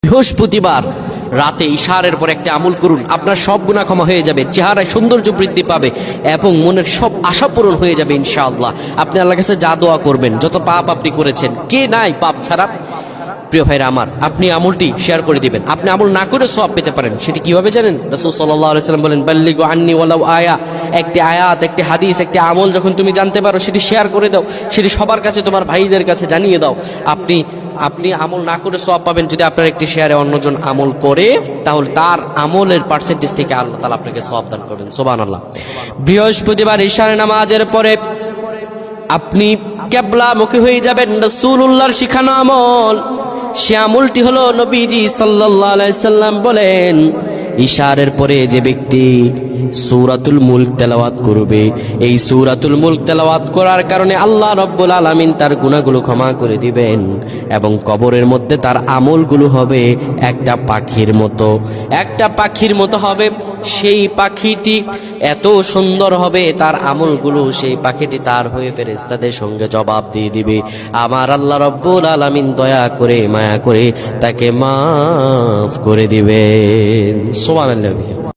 বৃহস্পতিবার রাতে ইশারের পর একটা আমল করুন, আপনার সব গুনাহ ক্ষমা হয়ে যাবে, চেহারায় সৌন্দর্য বৃদ্ধি পাবে এবং মনের সব আশা পূরণ হয়ে যাবে ইনশাআল্লাহ। আপনি আল্লাহর কাছে যা দোয়া করবেন, যত পাপ আপনি করেছেন, কে নাই পাপ ছাড়া? প্রিয় ভাইরা আমার, আপনি আমলটি শেয়ার করে দিবেন। আপনি আমল না করে সওয়াব পেতে পারেন। সেটি কিভাবে জানেন? রাসূল সাল্লাল্লাহু আলাইহি ওয়াসাল্লাম বলেন, বাল্লিগু আন্নি ওয়ালাউ আয়া। একটি আয়াত, একটি হাদিস, একটি আমল যখন তুমি জানতে পারো, সেটি শেয়ার করে দাও, সেটি সবার কাছে, তোমার ভাইদের কাছে জানিয়ে দাও। আপনি আমল না করে সওয়াব পাবেন। যদি আপনার একটি শেয়ারে অন্যজন আমল করে, তাহলে তার আমলের পার্সেন্টেজ থেকে আল্লাহ তাআলা আপনাকে সওয়াব দান করবেন। সুবহানাল্লাহ। বৃহস্পতিবার ইশার নামাজের পরে আপনি কিবলামুখী হয়ে যাবেন। রাসূলুল্লাহর শিখানো আমল, সে আমলটি হলো, নবীজি সাল্লাল্লাহু আলাইহি সাল্লাম বলেন, ইশারের পরে যে ব্যক্তি সূরাতুল মুলক তেলাওয়াত করবে, এই সূরাতুল মুলক তেলাওয়াত করার কারণে আল্লাহ রাব্বুল আলামিন তার গুনাহগুলো ক্ষমা করে দিবেন এবং কবরের মধ্যে তার আমলগুলো হবে একটা পাখির মতো, একটা পাখির মতো হবে। সেই পাখিটি এত সুন্দর হবে, তার আমলগুলো, সেই পাখিটি তার হয়ে ফেরেশতাদের সঙ্গে জবাব দিয়ে দিবে। আমার আল্লাহ রাব্বুল আলামিন দয়া করে, মায়া করে তাকে মাফ করে দিবেন। সুবহানাল্লাহ।